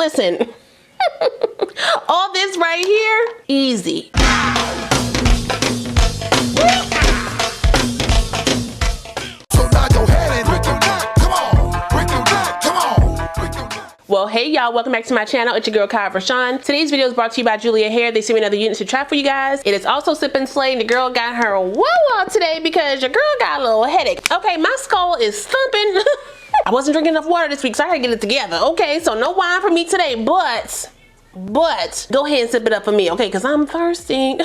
Listen, all this right here, easy. Well, hey y'all, welcome back to my channel. It's your girl RaShon. Today's video is brought to you by Julia Hair. They sent me another unit to try for you guys. It is also Sip and Slay. The girl got her whoa today because your girl got a little headache. Okay, my skull is thumping. I wasn't drinking enough water this week, so I gotta get it together. Okay, so no wine for me today, but go ahead and sip it up for me, okay, because I'm thirsty.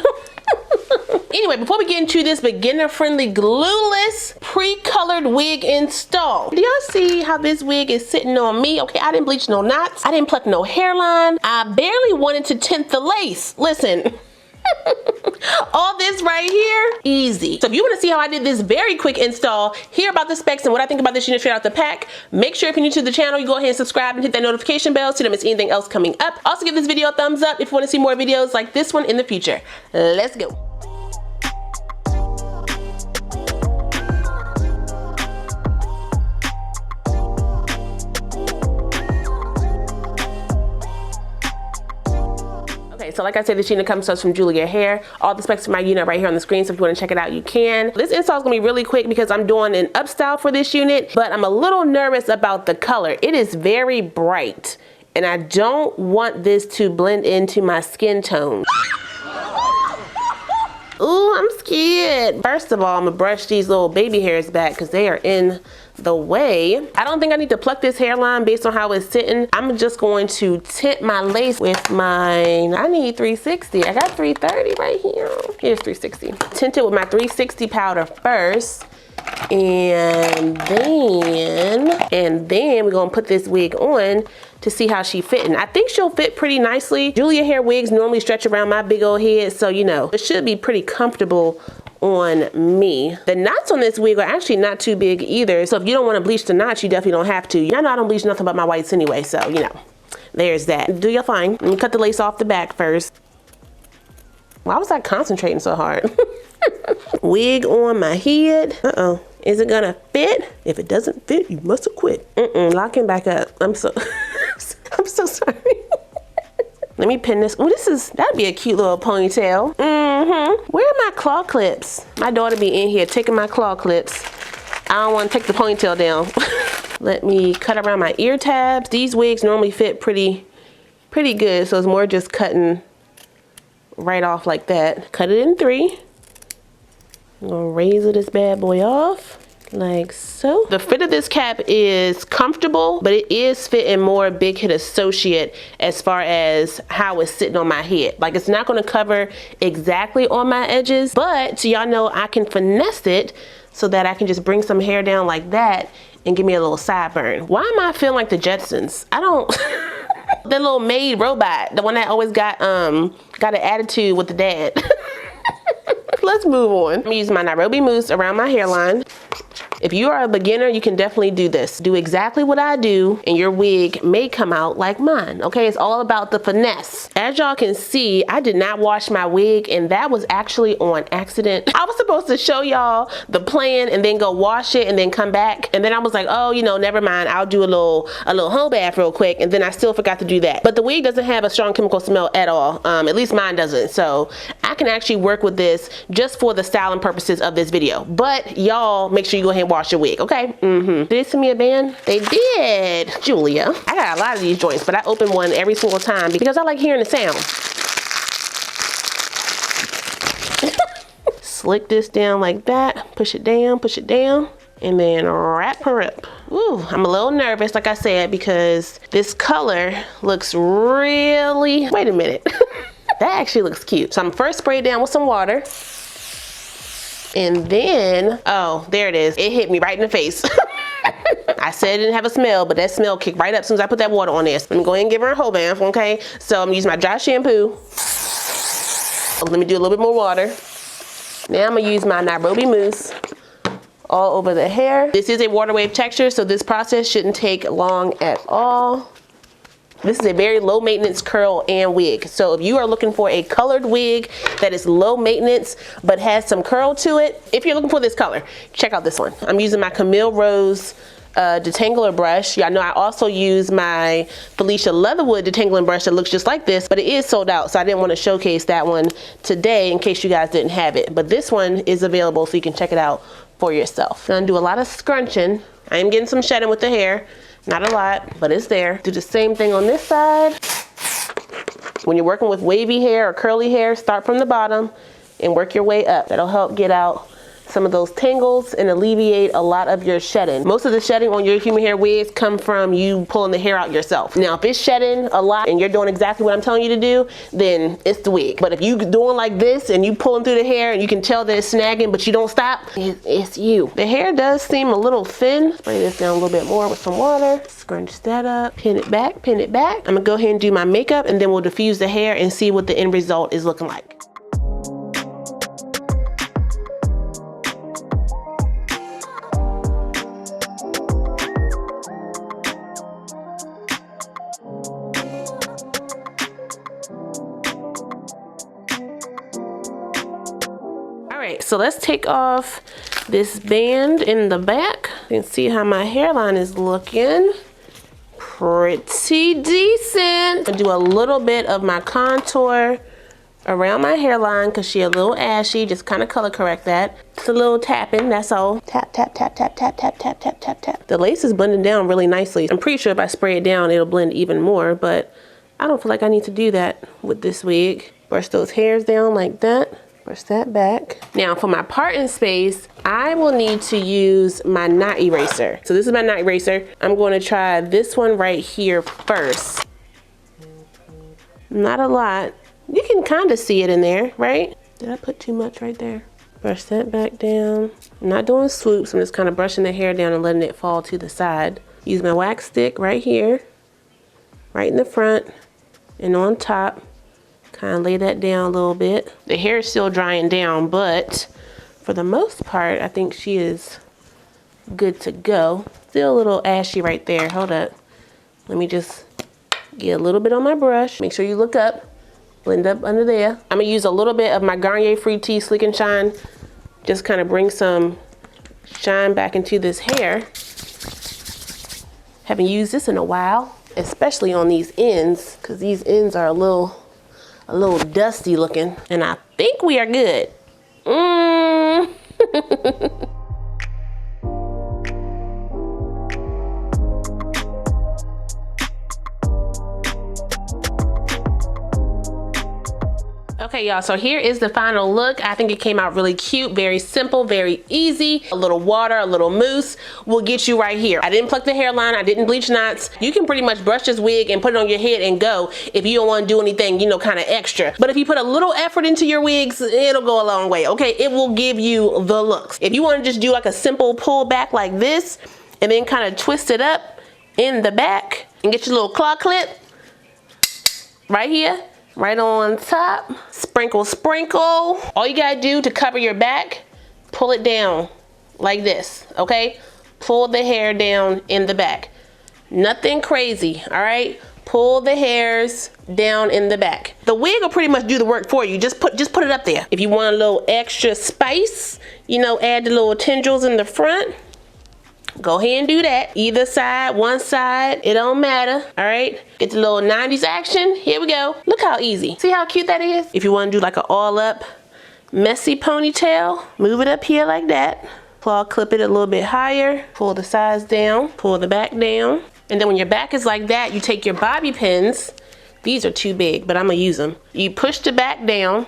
Anyway, before we get into this beginner-friendly, glueless, pre-colored wig install, do y'all see how this wig is sitting on me? Okay, I didn't bleach no knots. I didn't pluck no hairline. I barely wanted to tint the lace. Listen. All this right here, easy. So if you want to see how I did this very quick install, hear about the specs and what I think about this unit straight out the pack, make sure if you're new to the channel, you go ahead and subscribe and hit that notification bell so you don't miss anything else coming up. Also give this video a thumbs up if you want to see more videos like this one in the future. Let's go. So like I said, this unit comes to us from Julia Hair. All the specs of my unit right here on the screen, so if you want to check it out, you can. This install is going to be really quick because I'm doing an up style for this unit, but I'm a little nervous about the color. It is very bright, and I don't want this to blend into my skin tone. Ooh, I'm scared. First of all, I'm gonna brush these little baby hairs back because they are in the way. I don't think I need to pluck this hairline based on how it's sitting. I'm just going to tint my lace with my, I need 360. I got 330 right here. Here's 360. Tint it with my 360 powder first. And then we're gonna put this wig on to see how she fitting. I think she'll fit pretty nicely. Julia Hair wigs normally stretch around my big old head, so you know, it should be pretty comfortable on me. The knots on this wig are actually not too big either, so if you don't want to bleach the knots, you definitely don't have to. Y'all know I don't bleach nothing but my whites anyway, so you know, there's that. Do your thing. Let me cut the lace off the back first. Why was I concentrating so hard? Wig on my head. Uh-oh. Is it gonna fit? If it doesn't fit, you must have quit. Locking back up. I'm so sorry. Let me pin this. Oh, that'd be a cute little ponytail. Where are my claw clips? My daughter be in here taking my claw clips. I don't want to take the ponytail down. Let me cut around my ear tabs. These wigs normally fit pretty good, so it's more just cutting right off like that. Cut it in 3. I'm gonna razor this bad boy off like so. The fit of this cap is comfortable, but it is fitting more big hit associate as far as how it's sitting on my head. Like, it's not gonna cover exactly on my edges, but y'all know I can finesse it so that I can just bring some hair down like that and give me a little sideburn. Why am I feeling like the Jetsons? I don't. The little maid robot, the one that always got an attitude with the dad. Let's move on. I'm gonna use my Nairobi mousse around my hairline. If you are a beginner, you can definitely do this. Do exactly what I do and your wig may come out like mine, okay? It's all about the finesse. As y'all can see, I did not wash my wig and that was actually on accident. I was supposed to show y'all the plan and then go wash it and then come back. And then I was like, oh, you know, never mind. I'll do a little home bath real quick. And then I still forgot to do that. But the wig doesn't have a strong chemical smell at all. At least mine doesn't. So I can actually work with this just for the styling purposes of this video. But y'all make sure you go ahead and wash your wig, okay? Did they send me a band? They did. Julia. I got a lot of these joints, but I open one every single time because I like hearing the sound. Slick this down like that. Push it down, and then wrap her up. Ooh, I'm a little nervous, like I said, because this color looks really, wait a minute. That actually looks cute. So I'm first spray it down with some water. And then, oh, there it is. It hit me right in the face. I said it didn't have a smell, but that smell kicked right up as soon as I put that water on this. Let me go ahead and give her a whole bath, okay? So I'm gonna use my dry shampoo. Let me do a little bit more water. Now I'm gonna use my Nairobi mousse all over the hair. This is a water wave texture, so this process shouldn't take long at all. This is a very low maintenance curl and wig. So if you are looking for a colored wig that is low maintenance but has some curl to it, if you're looking for this color, check out this one. I'm using my Camille Rose detangler brush. Y'all know I also use my Felicia Leatherwood detangling brush that looks just like this, but it is sold out, so I didn't want to showcase that one today in case you guys didn't have it. But this one is available, so you can check it out for yourself. I'm gonna do a lot of scrunching. I am getting some shedding with the hair. Not a lot, but it's there. Do the same thing on this side. When you're working with wavy hair or curly hair, start from the bottom and work your way up. That'll help get out some of those tangles and alleviate a lot of your shedding. Most of the shedding on your human hair wigs come from you pulling the hair out yourself. Now, if it's shedding a lot and you're doing exactly what I'm telling you to do, then it's the wig. But if you doing like this and you pulling through the hair and you can tell that it's snagging but you don't stop, it's you. The hair does seem a little thin. Spray this down a little bit more with some water. Scrunch that up, pin it back, pin it back. I'm gonna go ahead and do my makeup and then we'll diffuse the hair and see what the end result is looking like. So let's take off this band in the back and see how my hairline is looking. Pretty decent. I do a little bit of my contour around my hairline because she's a little ashy. Just kind of color correct that. It's a little tapping, that's all. Tap, tap, tap, tap, tap, tap, tap, tap, tap, tap. The lace is blending down really nicely. I'm pretty sure if I spray it down, it'll blend even more, but I don't feel like I need to do that with this wig. Brush those hairs down like that. Brush that back. Now for my parting space, I will need to use my knot eraser. So this is my knot eraser. I'm going to try this one right here first. Not a lot. You can kind of see it in there, right? Did I put too much right there? Brush that back down. I'm not doing swoops. I'm just kind of brushing the hair down and letting it fall to the side. Use my wax stick right here, right in the front and on top. Kind of lay that down a little bit. The hair is still drying down, but for the most part, I think she is good to go. Still a little ashy right there. Hold up. Let me just get a little bit on my brush. Make sure you look up. Blend up under there. I'm gonna use a little bit of my Garnier Fructis Slick and Shine. Just kind of bring some shine back into this hair. Haven't used this in a while, especially on these ends, because these ends are a little dusty looking, and I think we are good. Okay, y'all, so here is the final look. I think it came out really cute, very simple, very easy. A little water, a little mousse will get you right here. I didn't pluck the hairline, I didn't bleach knots. You can pretty much brush this wig and put it on your head and go if you don't want to do anything, you know, kind of extra. But if you put a little effort into your wigs, it'll go a long way, okay? It will give you the looks. If you want to just do like a simple pull back like this and then kind of twist it up in the back and get your little claw clip right here. Right on top, sprinkle, sprinkle. All you gotta do to cover your back, pull it down like this, okay? Pull the hair down in the back. Nothing crazy, all right? Pull the hairs down in the back. The wig will pretty much do the work for you. Just put it up there. If you want a little extra spice, you know, add the little tendrils in the front. Go ahead and do that. Either side, one side, it don't matter, all right? Get the little 90s action. Here we go. Look how easy. See how cute that is? If you want to do like an all up messy ponytail, move it up here like that. Claw clip it a little bit higher. Pull the sides down, pull the back down. And then when your back is like that, you take your bobby pins. These are too big, but I'm gonna use them. You push the back down.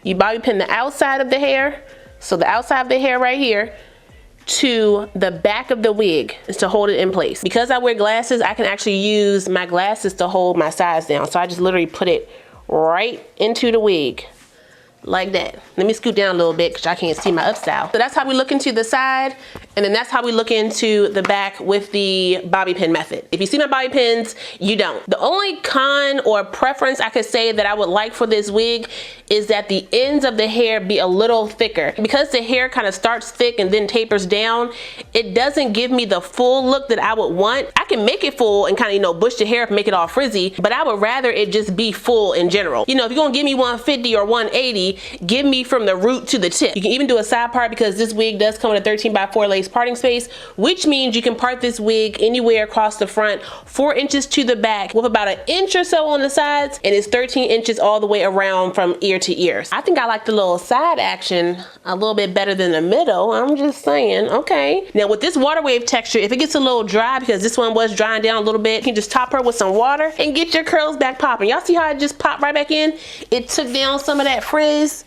You bobby pin the outside of the hair. So the outside of the hair right here to the back of the wig is to hold it in place. Because I wear glasses, I can actually use my glasses to hold my sides down. So I just literally put it right into the wig like that. Let me scoot down a little bit because I can't see my upstyle. So that's how we look into the side, and then that's how we look into the back with the bobby pin method. If you see my bobby pins, you don't. The only con or preference I could say that I would like for this wig is that the ends of the hair be a little thicker. Because the hair kind of starts thick and then tapers down, it doesn't give me the full look that I would want. I can make it full and kind of, you know, bush the hair up and make it all frizzy, but I would rather it just be full in general. You know, if you're gonna give me 150 or 180, give me from the root to the tip. You can even do a side part because this wig does come with a 13x4 lace parting space, which means you can part this wig anywhere across the front, 4 inches to the back with about an inch or so on the sides, and it's 13 inches all the way around from ear to ear. I think I like the little side action a little bit better than the middle. I'm just saying. Okay. Now with this water wave texture, if it gets a little dry, because this one was drying down a little bit, you can just top her with some water and get your curls back popping. Y'all see how it just popped right back in? It took down some of that frizz.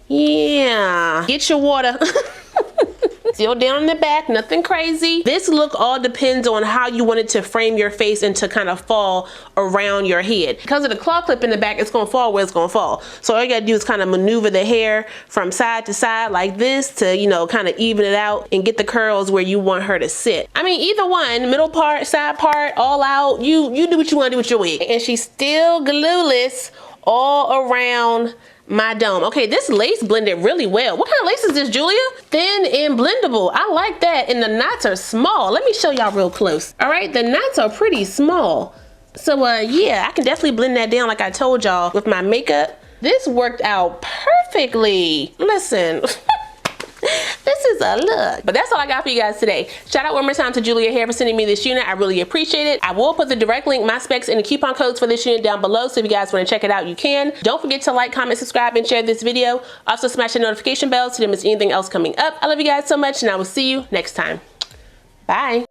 Yeah. Get your water. Still down in the back, nothing crazy. This look all depends on how you want it to frame your face and to kind of fall around your head. Because of the claw clip in the back, it's gonna fall where it's gonna fall. So all you gotta do is kind of maneuver the hair from side to side like this to, you know, kind of even it out and get the curls where you want her to sit. I mean, either one, middle part, side part, all out, you do what you wanna do with your wig. And she's still glueless all around my dome. Okay, this lace blended really well. What kind of lace is this, Julia? Thin and blendable. I like that. And the knots are small. Let me show y'all real close. All right, the knots are pretty small. So yeah, I can definitely blend that down like I told y'all with my makeup. This worked out perfectly. Listen. This is a look. But that's all I got for you guys today. Shout out one more time to Julia Hair for sending me this unit. I really appreciate it. I will put the direct link, my specs, and the coupon codes for this unit down below, so if you guys want to check it out, you can. Don't forget to like, comment, subscribe, and share this video. Also smash the notification bell so you don't miss anything else coming up. I love you guys so much, and I will see you next time. Bye.